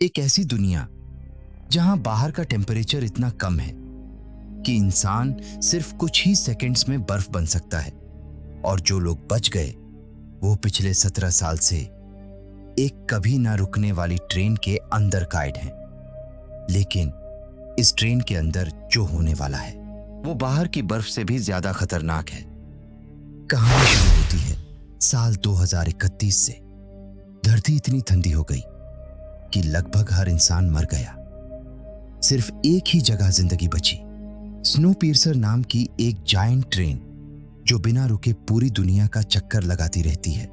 एक ऐसी दुनिया जहां बाहर का टेम्परेचर इतना कम है कि इंसान सिर्फ कुछ ही सेकंड्स में बर्फ बन सकता है, और जो लोग बच गए वो पिछले 17 साल से एक कभी ना रुकने वाली ट्रेन के अंदर कैद हैं। लेकिन इस ट्रेन के अंदर जो होने वाला है वो बाहर की बर्फ से भी ज्यादा खतरनाक है। कहानी शुरू होती है साल 2031 से। धरती इतनी ठंडी हो गई कि लगभग हर इंसान मर गया। सिर्फ एक ही जगह जिंदगी बची, स्नोपीर्सर नाम की एक जायंट ट्रेन जो बिना रुके पूरी दुनिया का चक्कर लगाती रहती है।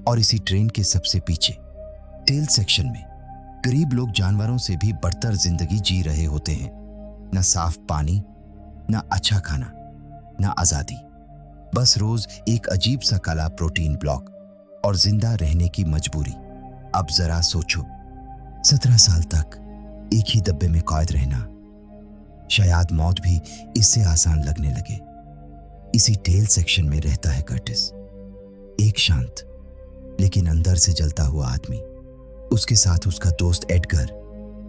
और इसी ट्रेन के सबसे पीछे टेल सेक्शन में गरीब लोग जानवरों से भी बढ़कर जिंदगी जी रहे होते हैं। न साफ पानी, न अच्छा खाना, न आजादी, बस रोज एक अजीब सा काला प्रोटीन ब्लॉक और जिंदा रहने की मजबूरी। अब जरा सोचो, 17 साल तक एक ही डब्बे में कैद रहना, शायद मौत भी इससे आसान लगने लगे। इसी टेल सेक्शन में रहता है कर्टिस, एक शांत लेकिन अंदर से जलता हुआ आदमी। उसके साथ उसका दोस्त एडगर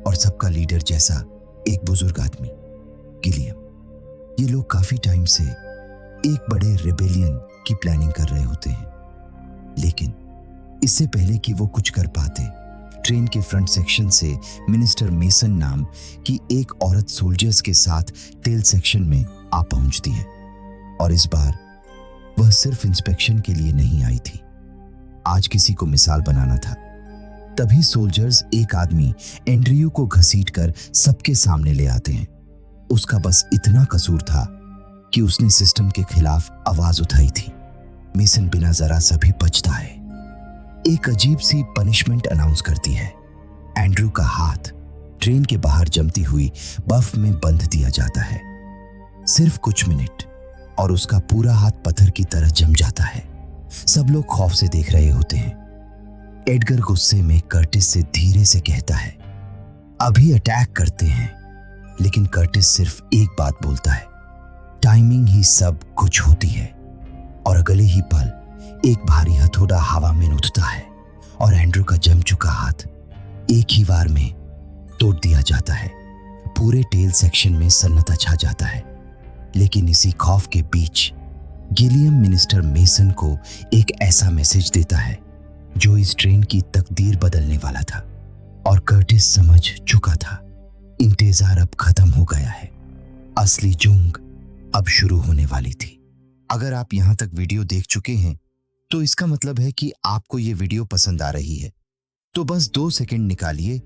और सबका लीडर जैसा एक बुजुर्ग आदमी गिलियम। ये लोग काफी टाइम से एक बड़े रिबेलियन की प्लानिंग कर रहे होते हैं, लेकिन इससे पहले कि वो कुछ कर पाते, ट्रेन के फ्रंट सेक्शन से मिनिस्टर मेसन नाम की एक औरत सोल्जर्स के साथ टेल सेक्शन में आ पहुंचती है। और इस बार वह सिर्फ इंस्पेक्शन के लिए नहीं आई थी, आज किसी को मिसाल बनाना था। तभी सोल्जर्स एक आदमी एंड्रयू को घसीटकर सबके सामने ले आते हैं। उसका बस इतना कसूर था कि उसने सिस्टम के खिलाफ आवाज उठाई थी। मेसन बिना जरा सा भी बचता है, एक अजीब सी पनिशमेंट अनाउंस करती है। एंड्रयू का हाथ ट्रेन के बाहर जमती हुई बर्फ में बंध दिया जाता है। सिर्फ कुछ मिनट और उसका पूरा हाथ पत्थर की तरह जम जाता है। सब लोग खौफ से देख रहे होते हैं। एडगर गुस्से में कर्टिस से धीरे से कहता है, अभी अटैक करते हैं। लेकिन कर्टिस सिर्फ एक बात बोलता है, टाइमिंग ही सब कुछ होती है। और अगले ही पल एक भारी हथौड़ा हवा में उठता है और एंड्रयू का जम चुका हाथ एक ही बार में तोड़ दिया जाता है। पूरे टेल सेक्शन में सन्नाटा छा जाता है। लेकिन इसी खौफ के बीच गिलियम मिनिस्टर मेसन को एक ऐसा मैसेज देता है जो इस ट्रेन की तकदीर बदलने वाला था। और कर्टिस समझ चुका था, इंतजार अब खत्म हो गया है, असली जंग अब शुरू होने वाली थी। अगर आप यहां तक वीडियो देख चुके हैं तो इसका मतलब है कि आपको ये वीडियो पसंद आ रही है। तो बस 2 सेकंड निकालिए,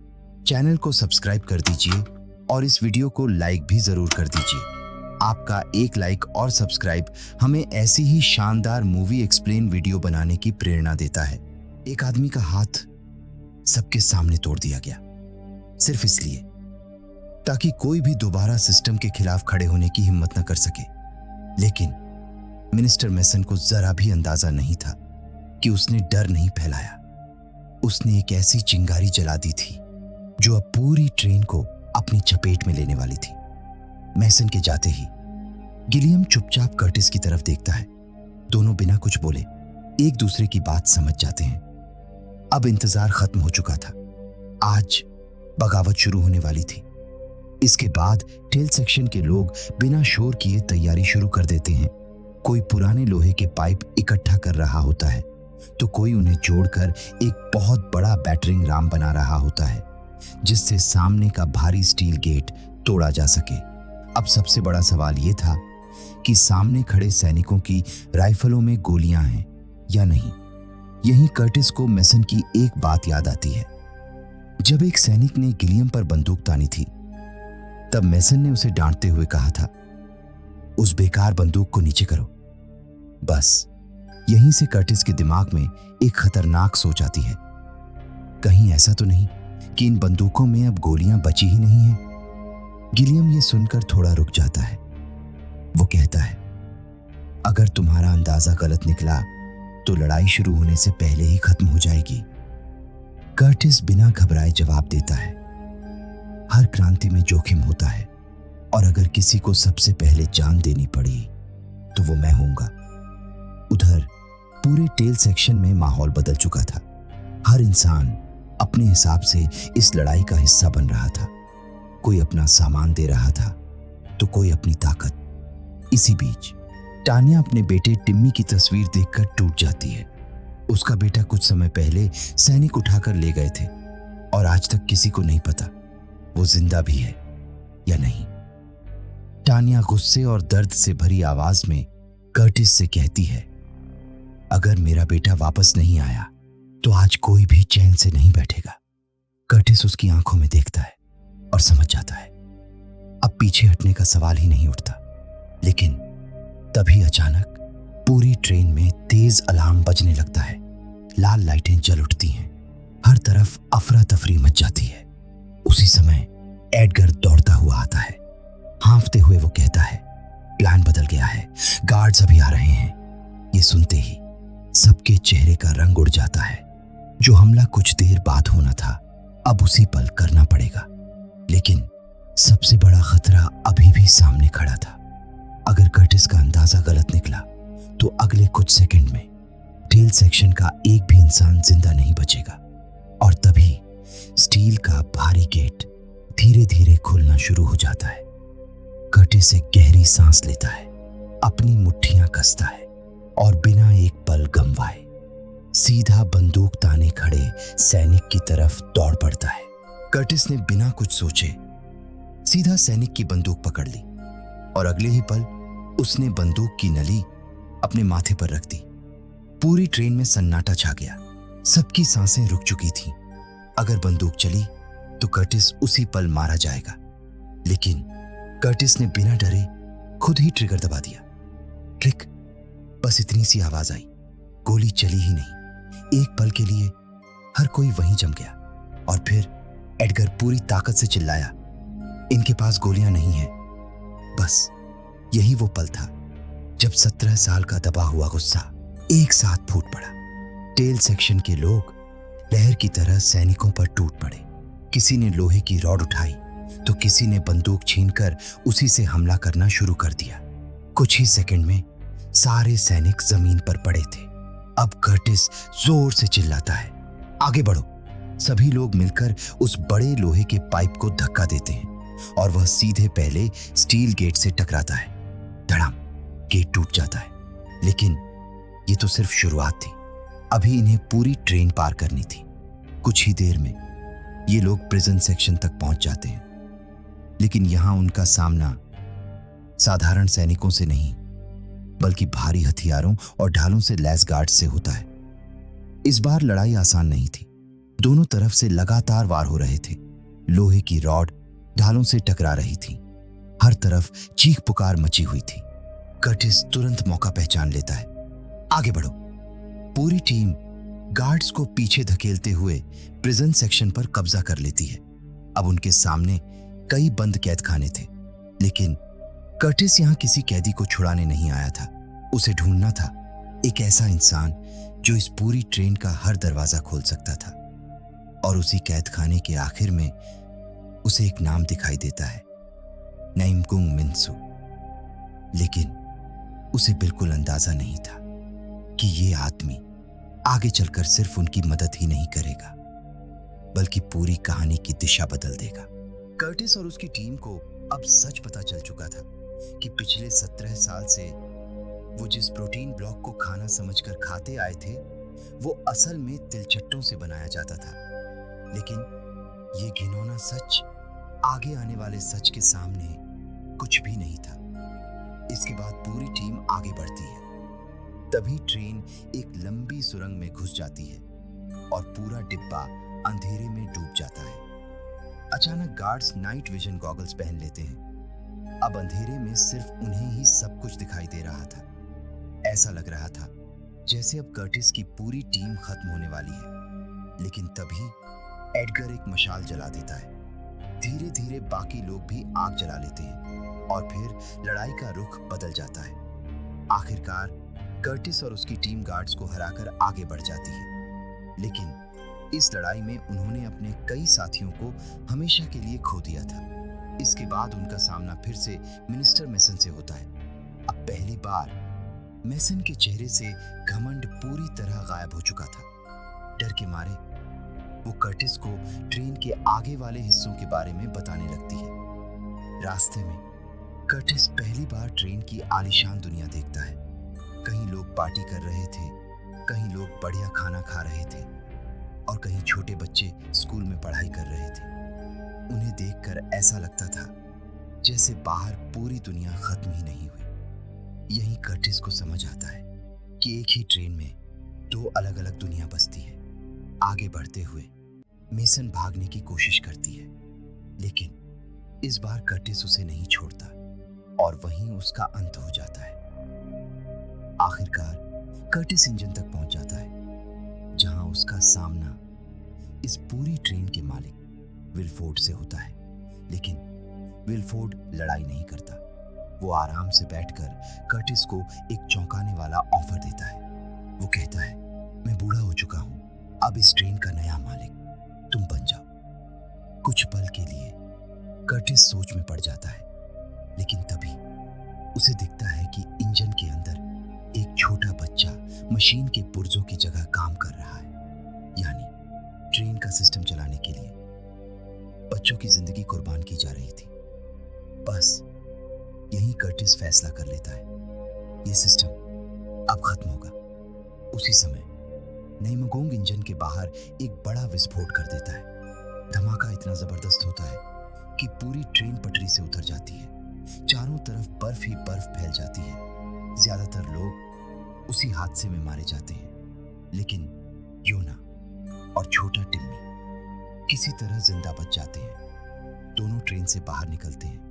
चैनल को सब्सक्राइब कर दीजिए और इस वीडियो को लाइक भी जरूर कर दीजिए। आपका एक लाइक और सब्सक्राइब हमें ऐसी ही शानदार मूवी एक्सप्लेन वीडियो बनाने की प्रेरणा देता है। एक आदमी का हाथ सबके सामने तोड़ दिया गया, सिर्फ इसलिए ताकि कोई भी दोबारा सिस्टम के खिलाफ खड़े होने की हिम्मत न कर सके। लेकिन मिनिस्टर मेसन को जरा भी अंदाजा नहीं था कि उसने डर नहीं फैलाया, उसने एक ऐसी चिंगारी जला दी थी जो अब पूरी ट्रेन को अपनी चपेट में लेने वाली थी। मेसन के जाते ही गिलियम चुपचाप कर्टिस की तरफ देखता है। दोनों बिना कुछ बोले एक दूसरे की बात समझ जाते हैं। अब इंतजार खत्म हो चुका था, आज बगावत शुरू होने वाली थी। इसके बाद टेल सेक्शन के लोग बिना शोर किए तैयारी शुरू कर देते हैं। कोई पुराने लोहे के पाइप इकट्ठा कर रहा होता है तो कोई उन्हें जोड़कर एक बहुत बड़ा बैटरिंग राम बना रहा होता है जिससे सामने का भारी स्टील गेट तोड़ा जा सके। अब सबसे बड़ा सवाल यह था कि सामने खड़े सैनिकों की राइफलों में गोलियां हैं या नहीं। यहीं कर्टिस को मेसन की एक बात याद आती है। जब एक सैनिक ने गिलियम पर बंदूक तानी थी तब मेसन ने उसे डांटते हुए कहा था, उस बेकार बंदूक को नीचे करो। बस यहीं से कर्टिस के दिमाग में एक खतरनाक सोच आती है, कहीं ऐसा तो नहीं कि इन बंदूकों में अब गोलियां बची ही नहीं हैं। गिलियम ये सुनकर थोड़ा रुक जाता है। वो कहता है, अगर तुम्हारा अंदाजा गलत निकला तो लड़ाई शुरू होने से पहले ही खत्म हो जाएगी। कर्टिस बिना घबराए जवाब देता है, हर क्रांति में जोखिम होता है और अगर किसी को सबसे पहले जान देनी पड़ी तो वो मैं होऊंगा। उधर पूरे टेल सेक्शन में माहौल बदल चुका था। हर इंसान अपने हिसाब से इस लड़ाई का हिस्सा बन रहा था। कोई अपना सामान दे रहा था तो कोई अपनी ताकत। इसी बीच टानिया अपने बेटे टिम्मी की तस्वीर देखकर टूट जाती है। उसका बेटा कुछ समय पहले सैनिक उठाकर ले गए थे और आज तक किसी को नहीं पता वो जिंदा भी है या नहीं। टानिया गुस्से और दर्द से भरी आवाज में कर्टिस से कहती है, अगर मेरा बेटा वापस नहीं आया तो आज कोई भी चैन से नहीं बैठेगा। कर्टिस उसकी आंखों में देखता है और समझ जाता है अब पीछे हटने का सवाल ही नहीं उठता। लेकिन तभी अचानक पूरी ट्रेन में तेज अलार्म बजने लगता है। लाल लाइटें जल उठती हैं, हर तरफ अफरा तफरी मच जाती है। उसी समय एडगर दौड़ता हुआ आता है। हांफते हुए वो कहता है, प्लान बदल गया है, गार्ड्स अभी आ रहे हैं। ये सुनते ही सबके चेहरे का रंग उड़ जाता है। जो हमला कुछ देर बाद होना था अब उसी पल करना पड़ेगा। लेकिन सबसे बड़ा खतरा अभी भी सामने खड़ा था। अगर कर्टिस का अंदाजा गलत निकला तो अगले कुछ सेकंड में टेल सेक्शन का एक भी इंसान जिंदा नहीं बचेगा। और तभी स्टील का भारी गेट धीरे धीरे खुलना शुरू हो जाता है। कर्टिस एक गहरी सांस लेता है, अपनी मुट्ठियां कसता है और बिना एक पल गंवाए सीधा बंदूक ताने खड़े सैनिक की तरफ दौड़ पड़ता है। कर्टिस ने बिना कुछ सोचे सीधा सैनिक की बंदूक पकड़ ली और अगले ही पल उसने बंदूक की नली अपने माथे पर रख दी। पूरी ट्रेन में सन्नाटा छा गया। सबकी सांसें रुक चुकी थीं। अगर बंदूक चली तो कर्टिस उसी पल मारा जाएगा। लेकिन कर्टिस ने बिना डरे खुद ही ट्रिगर दबा दिया। क्लिक, बस इतनी सी आवाज आई, गोली चली ही नहीं। एक पल के लिए हर कोई वहीं जम गया और फिर एडगर पूरी ताकत से चिल्लाया, इनके पास गोलियां नहीं हैं। बस यही वो पल था जब 17 साल का दबा हुआ गुस्सा एक साथ फूट पड़ा। टेल सेक्शन के लोग लहर की तरह सैनिकों पर टूट पड़े। किसी ने लोहे की रॉड उठाई तो किसी ने बंदूक छीनकर उसी से हमला करना शुरू कर दिया। कुछ ही सेकंड में सारे सैनिक जमीन पर पड़े थे। अब कर्टिस जोर से चिल्लाता है, आगे बढ़ो। सभी लोग मिलकर उस बड़े लोहे के पाइप को धक्का देते हैं और वह सीधे पहले स्टील गेट से टकराता है। धड़ाम, गेट टूट जाता है। लेकिन ये तो सिर्फ शुरुआत थी। अभी इन्हें पूरी ट्रेन पार करनी थी। कुछ ही देर में ये लोग प्रिजन सेक्शन तक पहुंच जाते हैं। लेकिन यहां उनका सामना साधारण सैनिकों से नहीं बल्कि भारी हथियारों और ढालों से लैस गार्ड से होता है। इस बार लड़ाई आसान नहीं थी। दोनों तरफ से लगातार वार हो रहे थे। लोहे की रॉड ढालों से टकरा रही थी। हर तरफ चीख पुकार मची हुई थी। कर्टिस तुरंत मौका पहचान लेता है, आगे बढ़ो। पूरी टीम गार्ड्स को पीछे धकेलते हुए प्रिजन सेक्शन पर कब्जा कर लेती है। अब उनके सामने कई बंद कैद खाने थे। लेकिन कर्टिस यहां किसी कैदी को छुड़ाने नहीं आया था। उसे ढूंढना था एक ऐसा इंसान जो इस पूरी ट्रेन का हर दरवाजा खोल सकता था। और उसी कैद खाने के आखिर में उसे एक नाम दिखाई देता है, नाइमकुंग मिन्सु। लेकिन उसे बिल्कुल अंदाजा नहीं था कि ये आदमी आगे चलकर सिर्फ उनकी मदद ही नहीं करेगा बल्कि पूरी कहानी की दिशा बदल देगा। कर्टिस और उसकी टीम को अब सच पता चल चुका था कि पिछले 17 साल से वो जिस प्रोटीन ब्लॉक को खाना समझकर खाते आए थे वो असल में तिलचट्टों से बनाया जाता था। लेकिन ये घिनौना सच आगे आने वाले सच के सामने कुछ भी नहीं था। इसके बाद पूरी टीम आगे बढ़ती है। तभी ट्रेन एक लंबी सुरंग में घुस जाती है और पूरा डिब्बा अंधेरे में डूब जाता है। अचानक गार्ड्स नाइट विजन गॉगल्स पहन लेते हैं। अब अंधेरे में सिर्फ उन्हें ही सब कुछ दिखाई दे रहा था। ऐसा लग रहा था जैसे अब कर्टिस की पूरी टीम खत्म होने वाली है। लेकिन तभी एडगर एक मशाल जला देता है। धीरे धीरे बाकी लोग भी आग जला लेते हैं और फिर लड़ाई का रुख बदल जाता है। आखिरकार कर्टिस और उसकी टीम गार्ड्स को हराकर आगे बढ़ जाती है। लेकिन इस लड़ाई में उन्होंने अपने कई साथियों को हमेशा के लिए खो दिया था। इसके बाद उनका सामना फिर से मिनिस्टर मेसन से होता है। अब पहली बार मेसन के चेहरे से घमंड पूरी तरह गायब हो चुका था। डर के मारे वो कर्टिस को ट्रेन के आगे वाले हिस्सों के बारे में बताने लगती है। रास्ते में कर्टिस पहली बार ट्रेन की आलीशान दुनिया देखता है। कहीं लोग पार्टी कर रहे थे, कहीं लोग बढ़िया खाना खा रहे थे और कहीं छोटे बच्चे स्कूल में पढ़ाई कर रहे थे। उन्हें देखकर ऐसा लगता था जैसे बाहर पूरी दुनिया खत्म ही नहीं हुई। यहीं कर्टिस को समझ आता है कि एक ही ट्रेन में दो अलग अलग दुनिया बसती है। आगे बढ़ते हुए मेसन भागने की कोशिश करती है, लेकिन इस बार कर्टिस उसे नहीं छोड़ता और वहीं उसका अंत हो जाता है। आखिरकार कर्टिस इंजन तक पहुंच जाता है, जहां उसका सामना इस पूरी ट्रेन के मालिक विलफोर्ड से होता है। लेकिन विलफोर्ड लड़ाई नहीं करता। वो आराम से बैठकर कर्टिस को एक चौंकाने वाला ऑफर देता है। वो कहता है, मैं बूढ़ा हो चुका हूं, अब इस ट्रेन का नया मालिक तुम बन जाओ। कुछ पल के लिए कर्टिस सोच में पड़ जाता है, लेकिन तभी उसे दिखता है कि इंजन के अंदर एक छोटा बच्चा मशीन के पुर्जों की जगह काम कर रहा है। यानी ट्रेन का सिस्टम चलाने के लिए बच्चों की जिंदगी कुर्बान की जा रही थी। बस यही कर्टिस फैसला कर लेता है, ये सिस्टम अब खत्म होगा। उसी समय नईमगोंग इंजन के बाहर एक बड़ा विस्फोट कर देता है। धमाका इतना जबरदस्त होता है कि पूरी ट्रेन पटरी से उतर जाती है। चारों तरफ बर्फ ही बर्फ फैल जाती है। ज्यादातर लोग उसी हादसे में मारे जाते हैं, लेकिन योना और छोटा टिम्मी किसी तरह जिंदा बच जाते हैं। दोनों ट्रेन से बाहर निकलते हैं।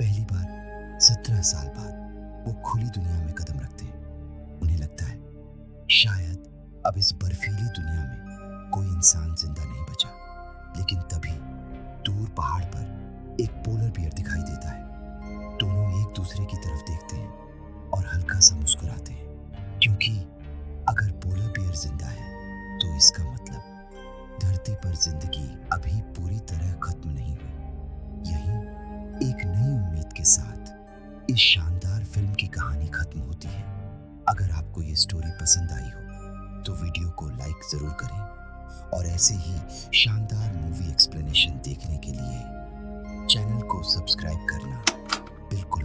पहली बार 17 साल बाद वो खुली दुनिया में कदम रखते हैं। उन्हें लगता है शायद अब इस बर्फीली दुनिया में कोई इंसान जिंदा नहीं बचा। लेकिन तभी दूर पहाड़ पर एक पोलर बियर दिखाई देता है। दोनों एक दूसरे की तरफ देखते हैं और हल्का सा मुस्कुराते हैं, क्योंकि अगर पोलर बियर जिंदा है तो इसका मतलब धरती पर जिंदगी अभी पूरी तरह खत्म नहीं हुई। यहीं एक नई उम्मीद के साथ इस शानदार फिल्म की कहानी खत्म होती है। अगर आपको ये स्टोरी पसंद आई हो तो वीडियो को लाइक जरूर करें और ऐसे ही शानदार मूवी एक्सप्लेनेशन देखने के लिए चैनल को सब्सक्राइब करना बिल्कुल